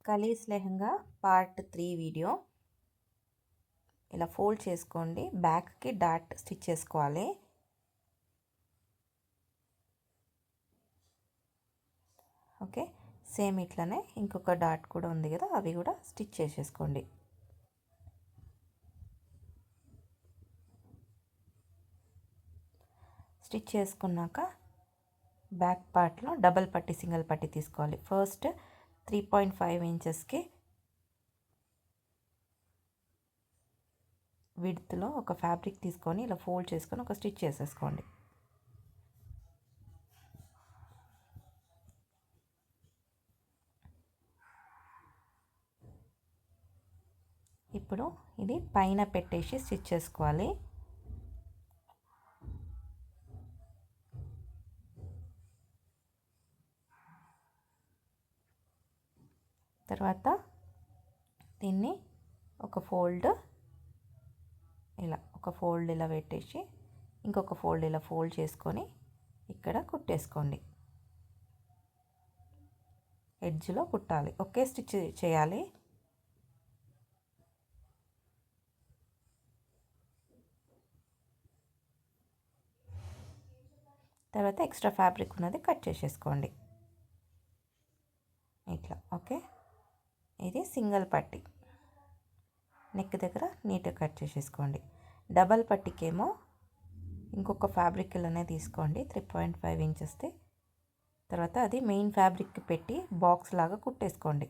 కలీస్ lehenga part 3 video. ఇలా fold చేసుకోండి, బ్యాక్కి డాట్ స్టిచ్ చేసుకోవాలి. ఓకే, సేమ్ ఇట్లనే ఇంకొక డాట్ కూడా ఉంది కదా, అవి కూడా స్టిచ్ చేసేసుకోండి. స్టిచ్ చేసుకున్నాక బ్యాక్ పార్ట్లో డబల్ పట్టి సింగిల్ పట్టి తీసుకోవాలి. ఫస్ట్ 3.5 ఇంచెస్కి విడ్త్లో ఒక ఫ్యాబ్రిక్ తీసుకొని ఇలా ఫోల్డ్ చేసుకొని ఒక స్టిచ్ చేసేసుకోండి. ఇప్పుడు ఇది పైన పెట్టేసి స్టిచ్ చేసుకోవాలి. తర్వాత దీన్ని ఒక ఫోల్డ్ ఇలా పెట్టేసి ఇంకొక ఫోల్డ్ ఇలా ఫోల్డ్ చేసుకొని ఇక్కడ కుట్టేసుకోండి. ఎడ్జ్లో కుట్టాలి, ఒకే స్టిచ్ చేయాలి. తర్వాత ఎక్స్ట్రా ఫ్యాబ్రిక్ ఉన్నది కట్ చేసేసుకోండి ఇట్లా. ఓకే, ఇది సింగిల్ పట్టి నెక్ దగ్గర నీట్గా కట్ చేసేసుకోండి. డబల్ పట్టికేమో ఇంకొక ఫ్యాబ్రిక్ ఇలానే తీసుకోండి, 3.5 ఇంచెస్ది. తర్వాత అది మెయిన్ ఫ్యాబ్రిక్ పెట్టి బాక్స్ లాగా కుట్టేసుకోండి.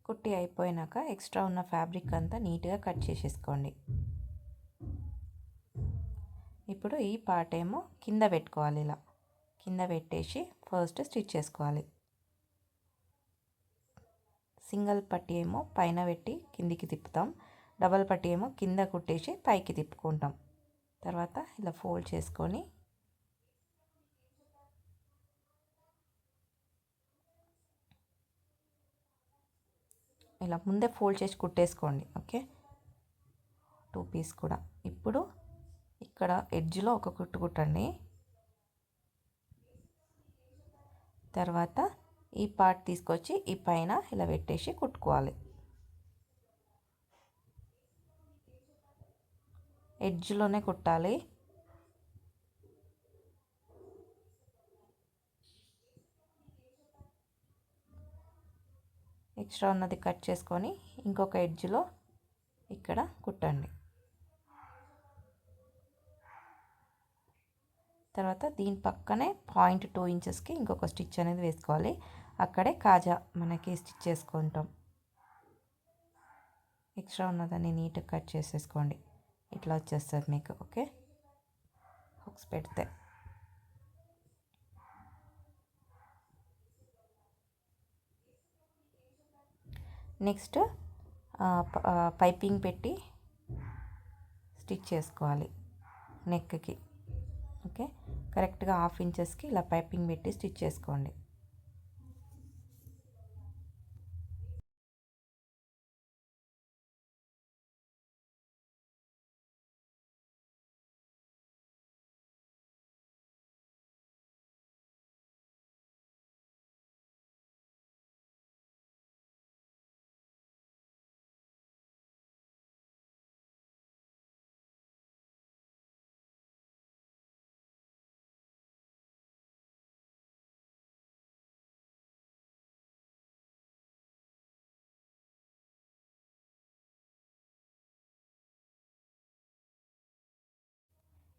కుట్టి అయిపోయినాక ఎక్స్ట్రా ఉన్న ఫ్యాబ్రిక్ అంతా నీట్గా కట్ చేసేసుకోండి. ఇప్పుడు ఈ పార్ట్ ఏమో కింద పెట్టుకోవాలి. ఇలా కింద పెట్టేసి ఫస్ట్ స్టిచ్ చేసుకోవాలి. సింగిల్ పట్టి ఏమో పైన పెట్టి కిందికి తిప్పుతాం, డబల్ పట్టి ఏమో కింద కుట్టేసి పైకి తిప్పుకుంటాం. తర్వాత ఇలా ఫోల్డ్ చేసుకొని ఇలా ముందే ఫోల్డ్ చేసి కుట్టేసుకోండి. ఓకే, 2 పీస్ కూడా. ఇప్పుడు ఇక్కడ ఎడ్జ్లో ఒక కుట్టు కుట్టండి. తర్వాత ఈ పార్ట్ తీసుకొచ్చి ఈ పైన ఇలా పెట్టేసి కుట్టుకోవాలి. ఎడ్జ్లోనే కుట్టాలి. ఎక్స్ట్రా ఉన్నది కట్ చేసుకొని ఇంకొక ఎడ్జ్లో ఇక్కడ కుట్టండి. తర్వాత దీని పక్కనే 0.2 ఇంచెస్కి ఇంకొక స్టిచ్ అనేది వేసుకోవాలి. అక్కడే కాజా మనకి స్టిచ్ చేసుకుంటాం. ఎక్స్ట్రా ఉన్నదాన్ని నీట్గా కట్ చేసేసుకోండి. ఇట్లా వచ్చేస్తుంది మీకు. ఓకే, హుక్స్ పెడితే నెక్స్ట్ పైపింగ్ పెట్టి స్టిచ్ చేసుకోవాలి నెక్కి. ఓకే, కరెక్ట్గా 1/2 ఇంచెస్కి ఇలా పైపింగ్ పెట్టి స్టిచ్ చేసుకోండి.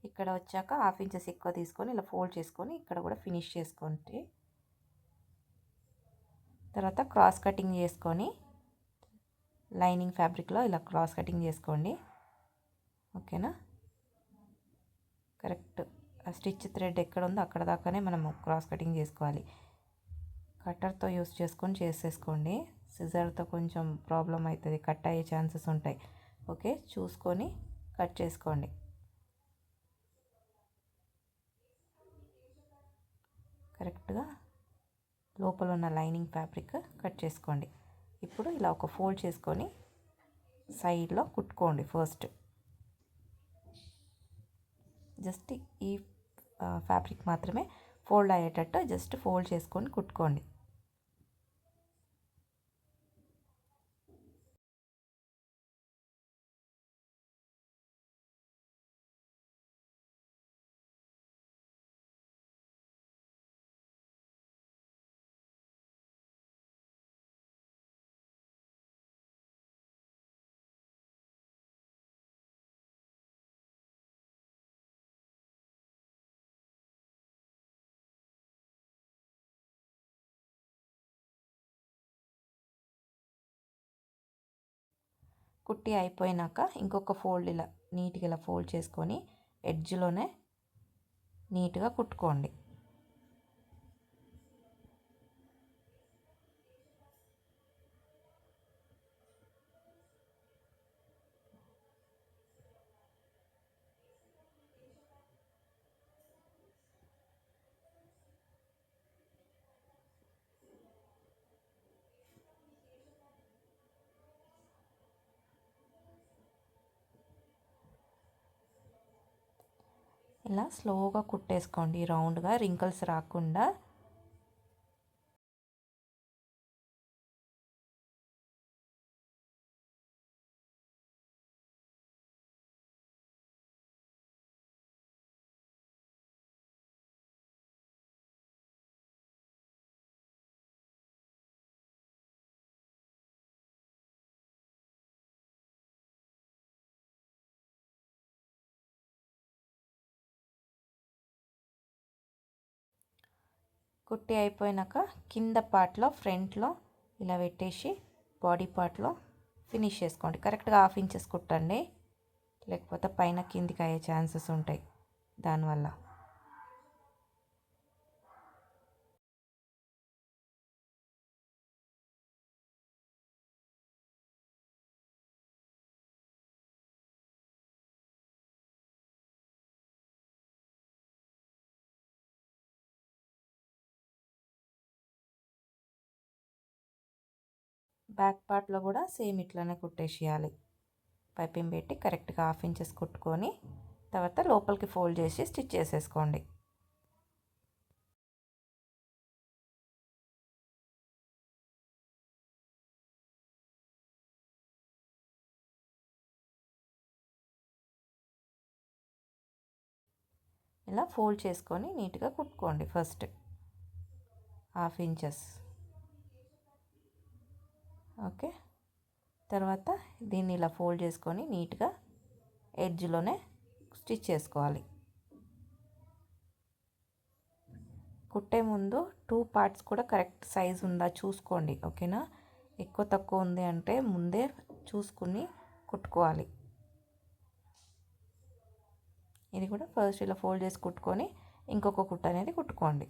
ఇక్కడ వచ్చాక 1/2 ఇంచెస్ ఎక్కువ తీసుకొని ఇలా ఫోల్డ్ చేసుకొని ఇక్కడ కూడా ఫినిష్ చేసుకోండి. తర్వాత క్రాస్ కటింగ్ చేసుకొని లైనింగ్ ఫ్యాబ్రిక్లో ఇలా క్రాస్ కటింగ్ చేసుకోండి. ఓకేనా, కరెక్ట్ స్టిచ్ థ్రెడ్ ఎక్కడ ఉందో అక్కడ దాకానే మనము క్రాస్ కటింగ్ చేసుకోవాలి. కట్టర్తో యూస్ చేసుకొని చేసేసుకోండి. సిజర్తో కొంచెం ప్రాబ్లం అవుతుంది, కట్ అయ్యే ఛాన్సెస్ ఉంటాయి. ఓకే, చూసుకొని కట్ చేసుకోండి. కరెక్ట్గా లోపల ఉన్న లైనింగ్ ఫ్యాబ్రిక్ కట్ చేసుకోండి. ఇప్పుడు ఇలా ఒక ఫోల్డ్ చేసుకొని సైడ్లో కుట్టుకోండి. ఫస్ట్ జస్ట్ ఈ ఫ్యాబ్రిక్ మాత్రమే ఫోల్డ్ అయ్యేటట్టు జస్ట్ ఫోల్డ్ చేసుకొని కుట్టుకోండి. కుట్టి అయిపోయినాక ఇంకొక ఫోల్డ్ ఇలా నీట్గా ఇలా ఫోల్డ్ చేసుకొని ఎడ్జ్లోనే నీట్గా కుట్టుకోండి. ఇలా స్లోగా కుట్టేసుకోండి, రౌండ్గా, రింకల్స్ రాకుండా. కుట్టి అయిపోయినాక కింద పార్ట్లో ఫ్రంట్లో ఇలా పెట్టేసి బాడీ పార్ట్లో ఫినిష్ చేసుకోండి. కరెక్ట్గా 1/2 ఇంచెస్ కుట్టండి, లేకపోతే పైన కిందికి అయ్యే ఛాన్సెస్ ఉంటాయి దానివల్ల. బ్యాక్ పార్ట్లో కూడా సేమ్ ఇట్లానే కుట్టేసేయాలి. పైపింగ్ పెట్టి కరెక్ట్గా 1/2 ఇంచెస్ కుట్టుకొని తర్వాత లోపలికి ఫోల్డ్ చేసి స్టిచ్ చేసేసుకోండి. ఇలా ఫోల్డ్ చేసుకొని నీట్గా కుట్టుకోండి ఫస్ట్ 1/2 ఇంచెస్. ఓకే, తర్వాత దీన్ని ఇలా ఫోల్డ్ చేసుకొని నీట్గా ఎడ్జ్లోనే స్టిచ్ చేసుకోవాలి. కుట్టే ముందు 2 పార్ట్స్ కూడా కరెక్ట్ సైజ్ ఉందా చూసుకోండి. ఓకేనా, ఎక్కువ తక్కువ ఉంది అంటే ముందే చూసుకుని కుట్టుకోవాలి. ఇది కూడా ఫస్ట్ ఇలా ఫోల్డ్ చేసి కుట్టుకొని ఇంకొక కుట్టు అనేది కుట్టుకోండి.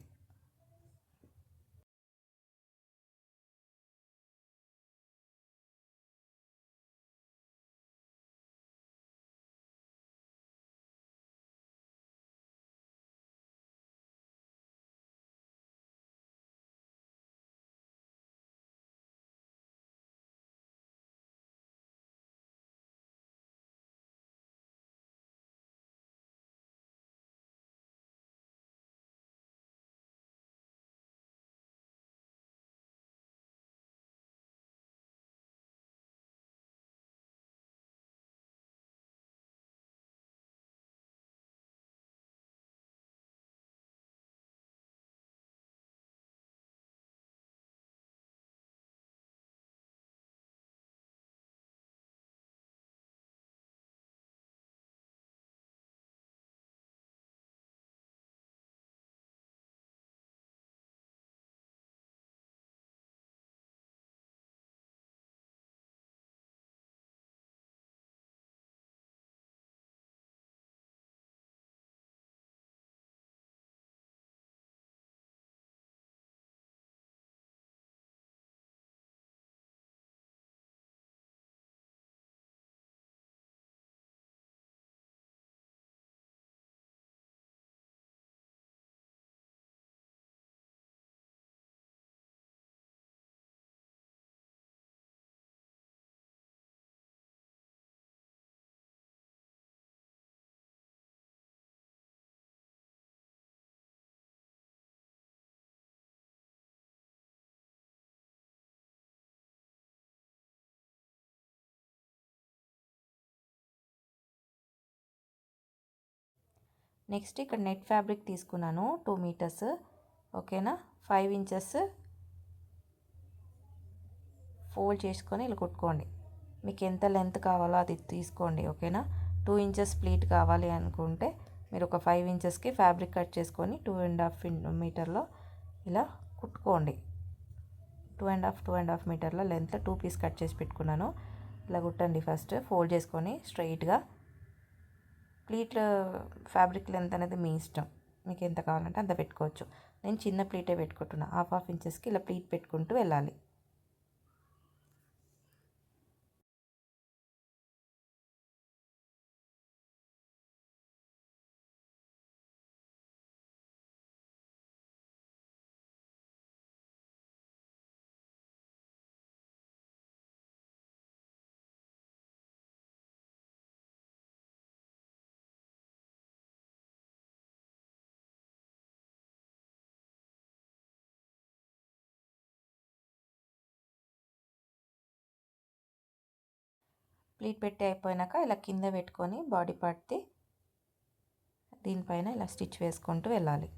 నెక్స్ట్ ఇక్కడ నెట్ ఫ్యాబ్రిక్ తీసుకున్నాను 2 మీటర్స్, ఓకేనా. 5 ఇంచెస్ ఫోల్డ్ చేసుకొని ఇలా కుట్టుకోండి. మీకు ఎంత లెంత్ కావాలో అది తీసుకోండి, ఓకేనా. 2 ఇంచెస్ ప్లీట్ కావాలి అనుకుంటే మీరు ఒక 5 ఇంచెస్కి ఫ్యాబ్రిక్ కట్ చేసుకొని 2.5 మీటర్లో ఇలా కుట్టుకోండి. 2.5 మీటర్ల లెంత్ 2 పీస్ కట్ చేసి పెట్టుకున్నాను. ఇలా కుట్టండి. ఫస్ట్ ఫోల్డ్ చేసుకొని స్ట్రైట్గా. ప్లీట్ ఫ్యాబ్రిక్ లెంత్ అనేది మీ ఇష్టం, మీకు ఎంత కావాలంటే అంత పెట్టుకోవచ్చు. నేను చిన్న ప్లీటే పెట్టుకుంటున్నా. 1/2 ఇంచెస్కి ఇలా ప్లీట్ పెట్టుకుంటూ వెళ్ళాలి. ప్లీట్ పెట్టి అయిపోయినాక ఇలా కింద పెట్టుకొని బాడీ పార్ట్ది దీనిపైన ఇలా స్టిచ్ వేసుకుంటూ వెళ్ళాలి.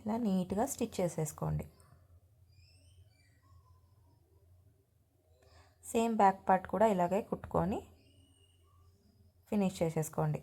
ఇలా నీట్గా స్టిచ్ చేసేసుకోండి. సేమ్ బ్యాక్ పార్ట్ కూడా ఇలాగే కుట్టుకొని ఫినిష్ చేసేసుకోండి.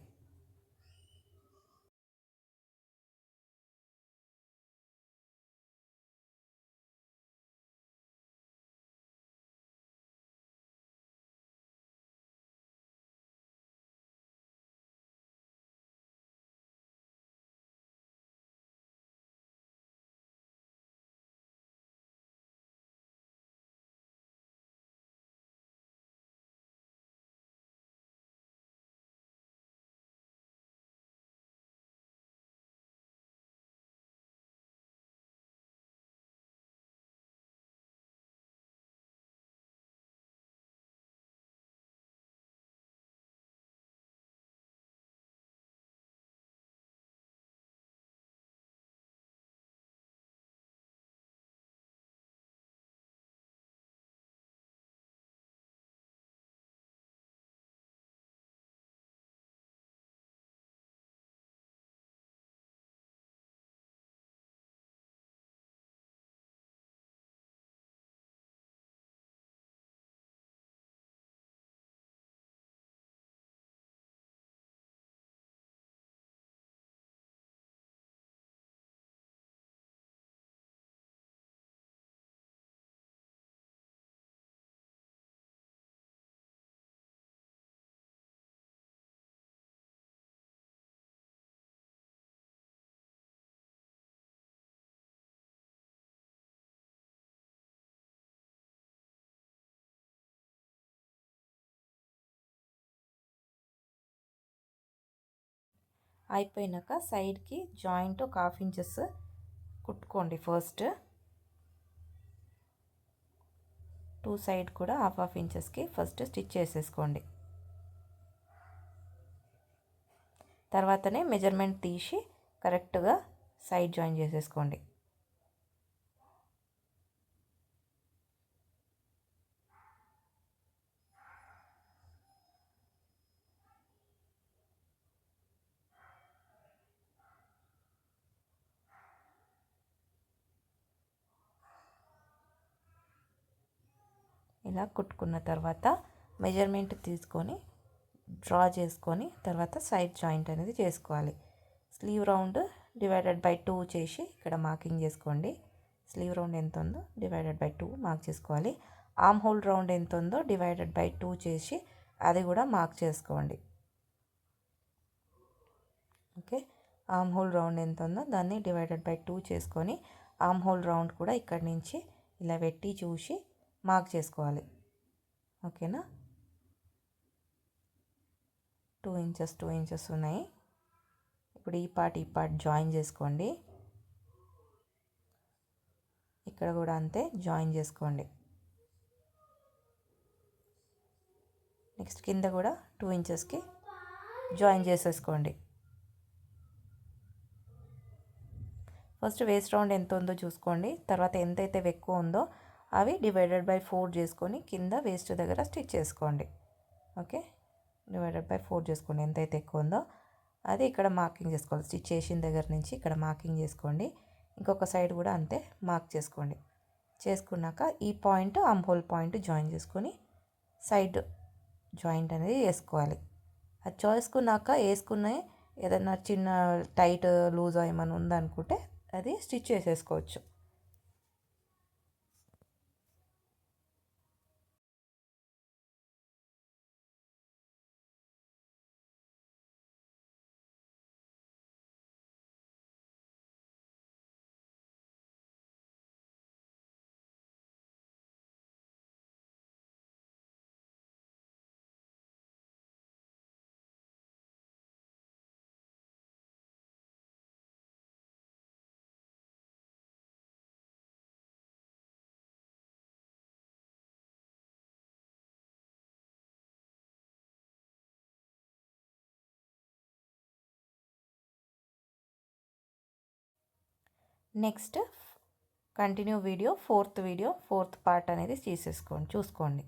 అయిపోయినాక సైడ్కి జాయింట్ ఒక 1/2 ఇంచెస్ కుట్టుకోండి. ఫస్ట్ 2 సైడ్ కూడా 1/2 ఇంచెస్కి ఫస్ట్ స్టిచ్ చేసేసుకోండి. తర్వాతనే మెజర్మెంట్ తీసి కరెక్ట్గా సైడ్ జాయిన్ చేసేసుకోండి. ఇలా కుట్టుకున్న తర్వాత మెజర్మెంట్ తీసుకొని డ్రా చేసుకొని తర్వాత సైడ్ జాయింట్ అనేది చేసుకోవాలి. స్లీవ్ రౌండ్ డివైడెడ్ బై 2 చేసి ఇక్కడ మార్కింగ్ చేసుకోండి. స్లీవ్ రౌండ్ ఎంత ఉందో డివైడెడ్ బై 2 మార్క్ చేసుకోవాలి. ఆర్మ్ హోల్ రౌండ్ ఎంత ఉందో డివైడెడ్ బై 2 చేసి అది కూడా మార్క్ చేసుకోండి. ఓకే, ఆర్మ్ హోల్ రౌండ్ ఎంత ఉందో దాన్ని డివైడెడ్ బై 2 చేసుకొని ఆర్మ్ హోల్ రౌండ్ కూడా ఇక్కడి నుంచి ఇలా పెట్టి చూసి మార్క్ చేసుకోవాలి. ఓకేనా, 2 ఇంచెస్ 2 ఇంచెస్ ఉన్నాయి. ఇప్పుడు ఈ పార్ట్ జాయిన్ చేసుకోండి. ఇక్కడ కూడా అంతే జాయిన్ చేసుకోండి. నెక్స్ట్ కింద కూడా 2 ఇంచెస్కి జాయిన్ చేసేసుకోండి. ఫస్ట్ వేస్ట్ రౌండ్ ఎంత ఉందో చూసుకోండి. తర్వాత ఎంతైతే ఎక్కువ ఉందో అవి డివైడెడ్ బై 4 చేసుకొని కింద వేస్ట్ దగ్గర స్టిచ్ చేసుకోండి. ఓకే, డివైడెడ్ బై 4 చేసుకోండి. ఎంతైతే ఎక్కువ ఉందో అది ఇక్కడ మార్కింగ్ చేసుకోవాలి. స్టిచ్ చేసిన దగ్గర నుంచి ఇక్కడ మార్కింగ్ చేసుకోండి. ఇంకొక సైడ్ కూడా అంతే మార్క్ చేసుకోండి. చేసుకున్నాక ఈ పాయింట్ హోల్ పాయింట్ జాయిన్ చేసుకొని సైడ్ జాయింట్ అనేది వేసుకోవాలి. అది చేసుకున్నాక వేసుకున్న ఏదైనా చిన్న టైట్ లూజ్ ఏమైనా ఉందనుకుంటే అది స్టిచ్ చేసేసుకోవచ్చు. Next continue video fourth part అనేది చూసుకోండి.